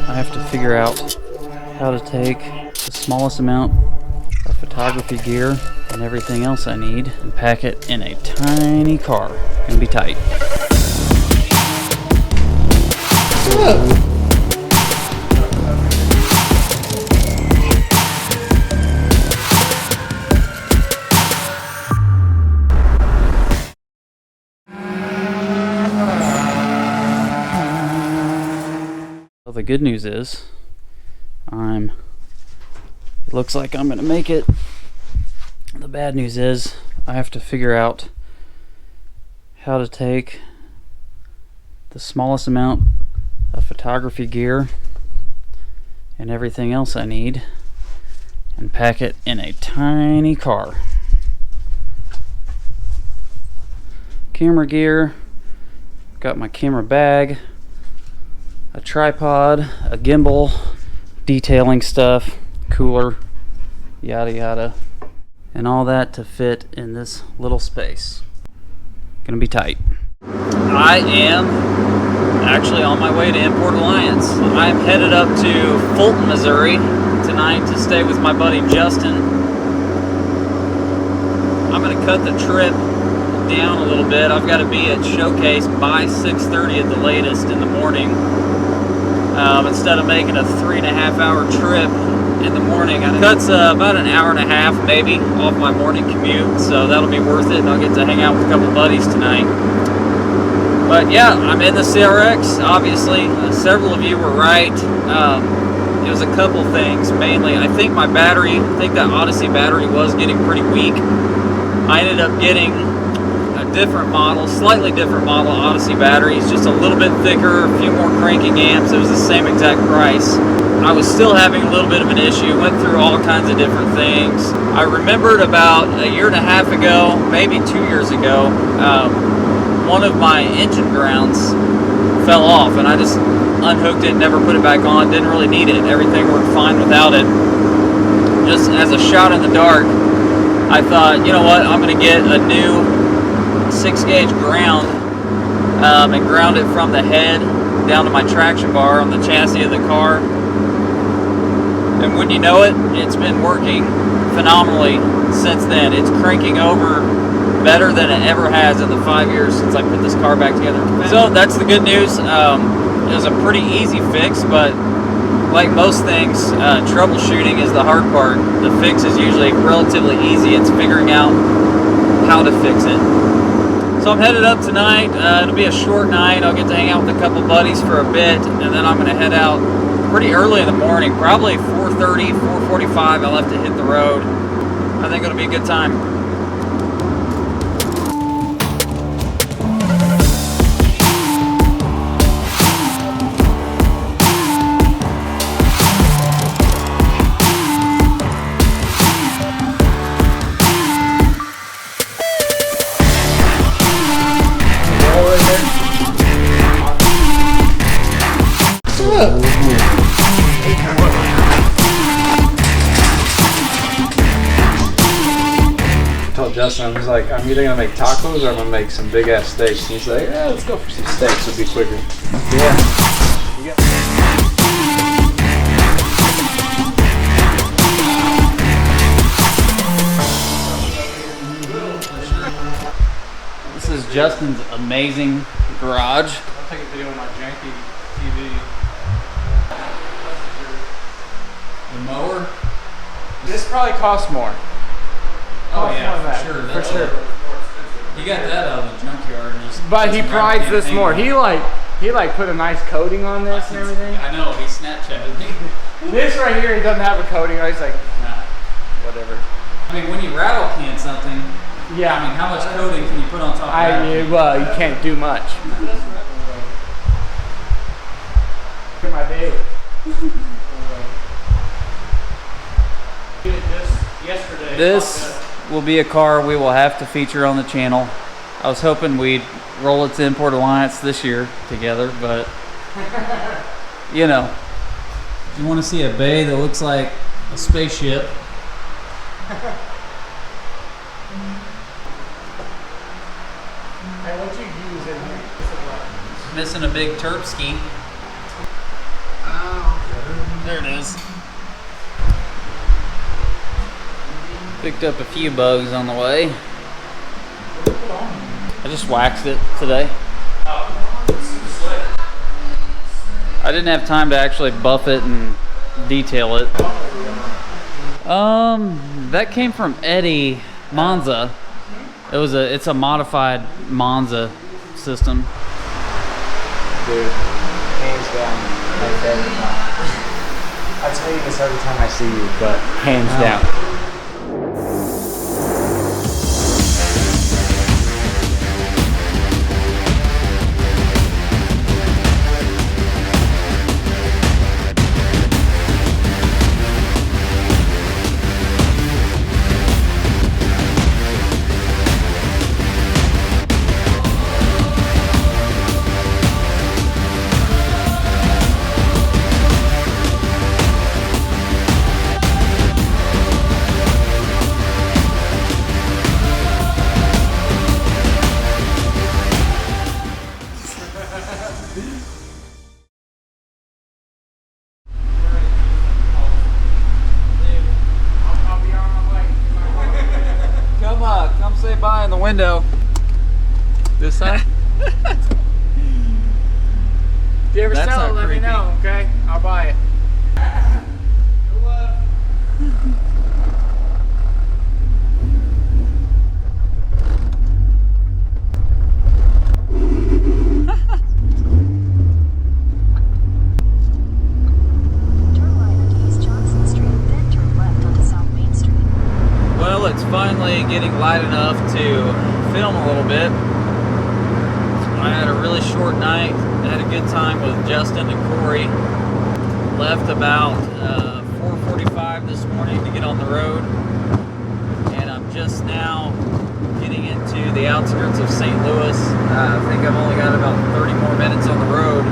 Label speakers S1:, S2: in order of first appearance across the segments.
S1: I have to figure out how to take the smallest amount of photography gear and everything else I need and pack it in a tiny car. Gonna be tight. Well, the good news is it looks like I'm gonna make it. The bad news is I have to figure out how to take the smallest amount of photography gear and everything else I need and pack it in a tiny car. Camera gear, got my camera bag, a tripod, a gimbal, detailing stuff, cooler, yada yada, and all that to fit in this little space. Gonna be tight. I am actually on my way to Import Alliance. I am headed up to Fulton, Missouri tonight to stay with my buddy Justin. I'm gonna cut the trip down a little bit. I've got to be at Showcase by 6:30 at the latest in the morning. Instead of making a 3.5 hour trip in the morning, it cuts about an hour and a half maybe off my morning commute, so that'll be worth it, and I'll get to hang out with a couple buddies tonight. But yeah, I'm in the CRX, obviously. Several of you were right. It was a couple things, mainly. I think my battery, that Odyssey battery was getting pretty weak. I ended up getting a different model, slightly different model Odyssey batteries, just a little bit thicker, a few more cranking amps. It was the same exact price. I was still having a little bit of an issue, went through all kinds of different things. I remembered about a year and a half ago, maybe 2 years ago, one of my engine grounds fell off, and I just unhooked it, never put it back on, didn't really need it. Everything worked fine without it. Just as a shot in the dark, I thought, you know what, I'm going to get a new 6-gauge ground and ground it from the head down to my traction bar on the chassis of the car. And wouldn't you know it, it's been working phenomenally since then. It's cranking over better than it ever has in the 5 years since I put this car back together. So that's the good news. It was a pretty easy fix, but like most things, troubleshooting is the hard part. The fix is usually relatively easy. It's figuring out how to fix it. So I'm headed up tonight. It'll be a short night. I'll get to hang out with a couple buddies for a bit, and then I'm going to head out pretty early in the morning, probably 4:30, 4:45. I'll have to hit the road. I think it'll be a good time.
S2: Justin, he's like, I'm either gonna make tacos or I'm gonna make some big ass steaks. And he's like, yeah, let's go for some steaks. It'll be quicker. Yeah.
S1: This is Justin's amazing garage.
S2: I'll take a video of my janky TV.
S1: The mower.
S2: This probably costs more.
S1: Oh yeah, for sure.
S2: For sure.
S1: He got that out of the junkyard.
S2: But he prides this more. He like put a nice coating on this and everything.
S1: I know. He Snapchatted me.
S2: This right here, he doesn't have a coating. He's like,
S1: Nah.
S2: whatever.
S1: I mean, when you rattle can something,
S2: yeah.
S1: I mean, how much coating can you put on top of that?
S2: Well, you can't do much. Look at my day.
S1: This will be a car we will have to feature on the channel. I was hoping we'd roll it to Import Alliance this year together, but you know, you want to see a bay that looks like a spaceship.
S2: Hey, what you use in here?
S1: Missing a big terp ski.
S2: Oh.
S1: There it is. Picked up a few bugs on the way. I just waxed it today. I didn't have time to actually buff it and detail it. That came from Eddie Monza. It's a modified Monza system.
S2: Dude, hands down, my favorite one. I tell you this every time I see you, but hands down.
S1: Come say bye in the window. This side?
S3: If you ever
S1: That's
S3: sell
S1: not
S3: it, let
S1: creepy.
S3: me know, okay? I'll buy it.
S1: Well, it's finally getting light enough to film a little bit. I had a really short night. I had a good time with Justin and Corey. Left about 4:45 this morning to get on the road. And I'm just now getting into the outskirts of St. Louis. I think I've only got about 30 more minutes on the road.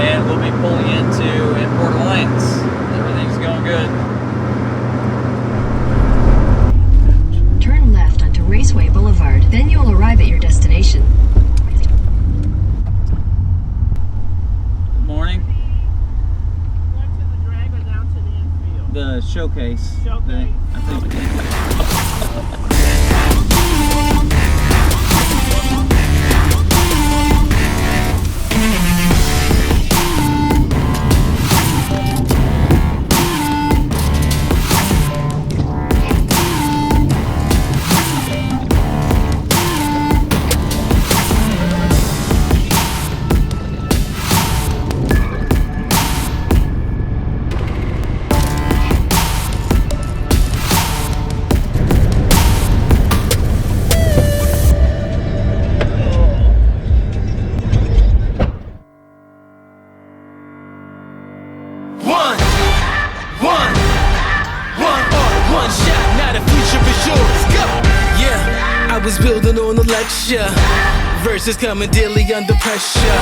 S1: And we'll be pulling into Port Alliance. Everything's going good.
S4: Turn left onto Raceway Boulevard, then you'll arrive at your destination.
S1: Good morning.
S5: Going to the drag or down to the infield?
S1: The showcase.
S5: Showcase.
S1: I think.
S6: One shot, now the future is yours. Go! Yeah, I was building on a lecture. Verses coming daily under pressure.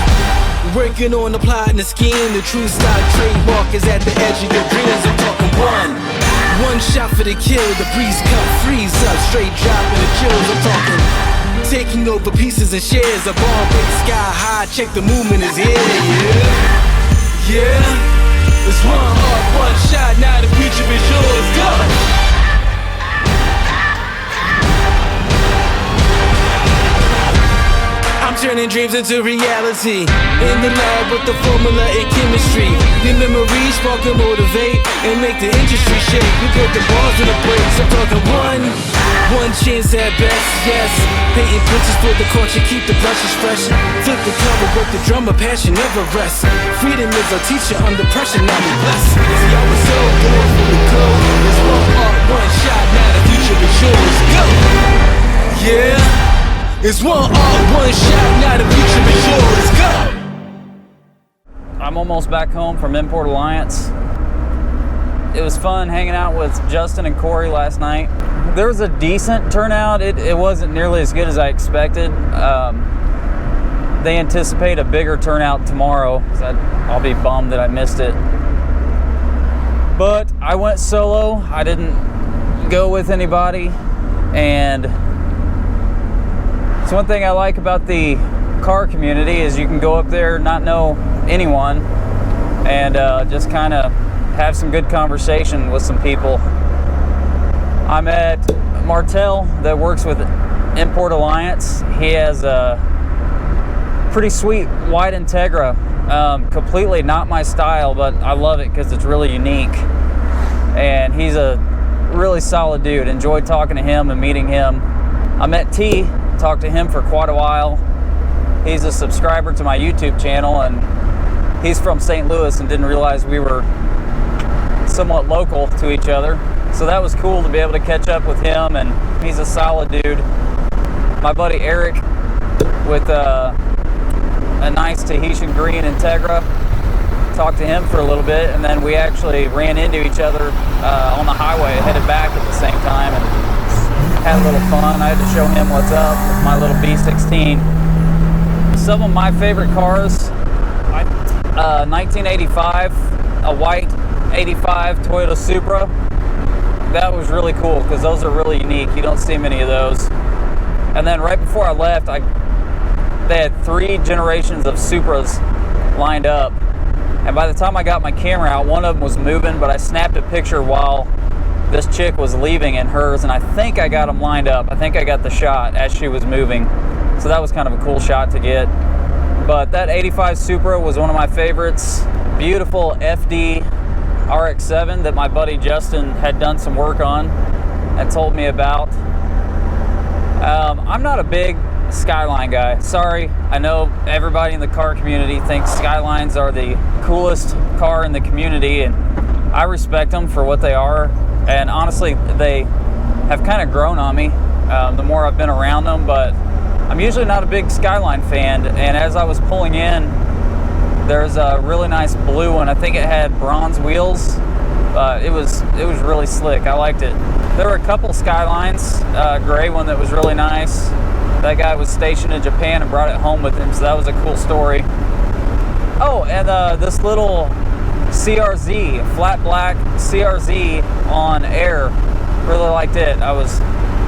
S6: Working on the plot and the scheme. The true stock trademark is at the edge of your dreams. I'm talking one shot for the kill. The breeze cut, freeze up, straight dropping the chills. I'm talking taking over pieces and shares. A bomb big sky high. Check the movement is here. Yeah. It's one heart, one shot. Now the future is yours. Go. I'm turning dreams into reality. In the lab with the formula and chemistry. Your memories spark and motivate and make the industry shake. We put the bars in the brakes. I'm talking one chance at best, yes. Painting pictures for the culture, keep the brushes fresh. Flip the cover, work the drummer, passion never rests. Freedom is our teacher under pressure, now we blessed. See, I was so born for the code. It's one art, one shot, now the future is yours. Go! Yeah. It's one art, one shot, now the future is yours. Go!
S1: I'm almost back home from Port Alliance. It was fun hanging out with Justin and Corey last night. There was a decent turnout. It wasn't nearly as good as I expected. They anticipate a bigger turnout tomorrow, so I'll be bummed that I missed it. But I went solo. I didn't go with anybody, and it's one thing I like about the car community is you can go up there, not know anyone, and just kind of have some good conversation with some people. I met Martel that works with Import Alliance. He has a pretty sweet white Integra. Completely not my style, but I love it because it's really unique. And he's a really solid dude. Enjoyed talking to him and meeting him. I met T, talked to him for quite a while. He's a subscriber to my YouTube channel, and he's from St. Louis and didn't realize we were somewhat local to each other. So that was cool to be able to catch up with him, and he's a solid dude. My buddy Eric with a nice Tahitian green Integra, talked to him for a little bit, and then we actually ran into each other on the highway, headed back at the same time, and had a little fun. I had to show him what's up with my little B16. Some of my favorite cars, 1985, a white 85 Toyota Supra. That was really cool because those are really unique. You don't see many of those. And then right before I left, they had 3 generations of Supras lined up. And by the time I got my camera out, one of them was moving, but I snapped a picture while this chick was leaving in hers, and I think I got them lined up. I think I got the shot as she was moving. So that was kind of a cool shot to get. But that 85 Supra was one of my favorites. Beautiful FD RX-7 that my buddy Justin had done some work on and told me about. I'm not a big Skyline guy. Sorry, I know everybody in the car community thinks Skylines are the coolest car in the community, and I respect them for what they are. And honestly, they have kind of grown on me the more I've been around them, but I'm usually not a big Skyline fan. And as I was pulling in, there's a really nice blue one. I think it had bronze wheels. It was really slick. I liked it. There were a couple Skylines, gray one that was really nice. That guy was stationed in Japan and brought it home with him, so that was a cool story. Oh, and this little CRZ, flat black CRZ on air, really liked it. I was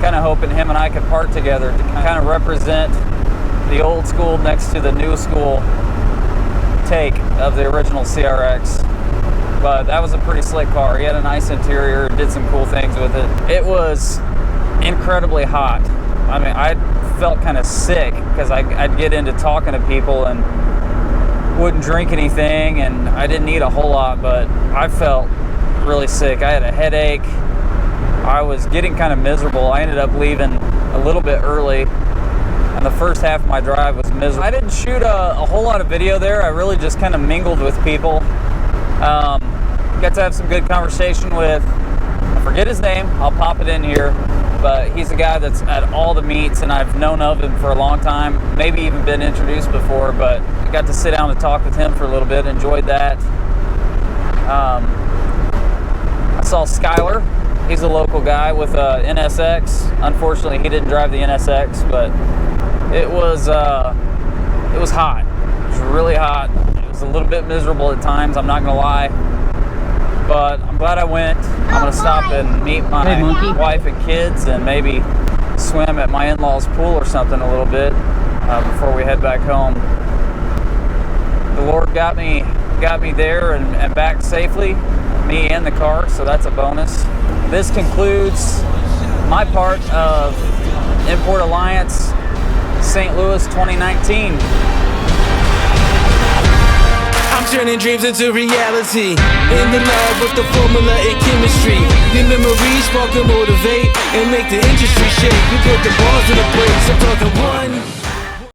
S1: kind of hoping him and I could part together to kind of represent the old school next to the new school take of the original CRX. But that was a pretty slick car. He had a nice interior, did some cool things with it. It was incredibly hot. I mean, I felt kind of sick because I'd get into talking to people and wouldn't drink anything, and I didn't eat a whole lot, but I felt really sick. I had a headache. I was getting kind of miserable. I ended up leaving a little bit early, and the first half of my drive was miserable. I didn't shoot a whole lot of video there. I really just kind of mingled with people. Got to have some good conversation with, I forget his name, I'll pop it in here, but he's a guy that's at all the meets, and I've known of him for a long time, maybe even been introduced before, but I got to sit down and talk with him for a little bit, enjoyed that. I saw Skyler. He's a local guy with a NSX. Unfortunately, he didn't drive the NSX, but it was hot. It was really hot. It was a little bit miserable at times, I'm not gonna lie. But I'm glad I went. I'm gonna stop and meet my wife and kids and maybe swim at my in-laws' pool or something a little bit before we head back home. The Lord got me there and back safely, me and the car, so that's a bonus. This concludes my part of Import Alliance St. Louis 2019.
S6: I'm turning dreams into reality. In the lab with the formula and chemistry. The memories spark and motivate and make the industry shake. We put the bars in the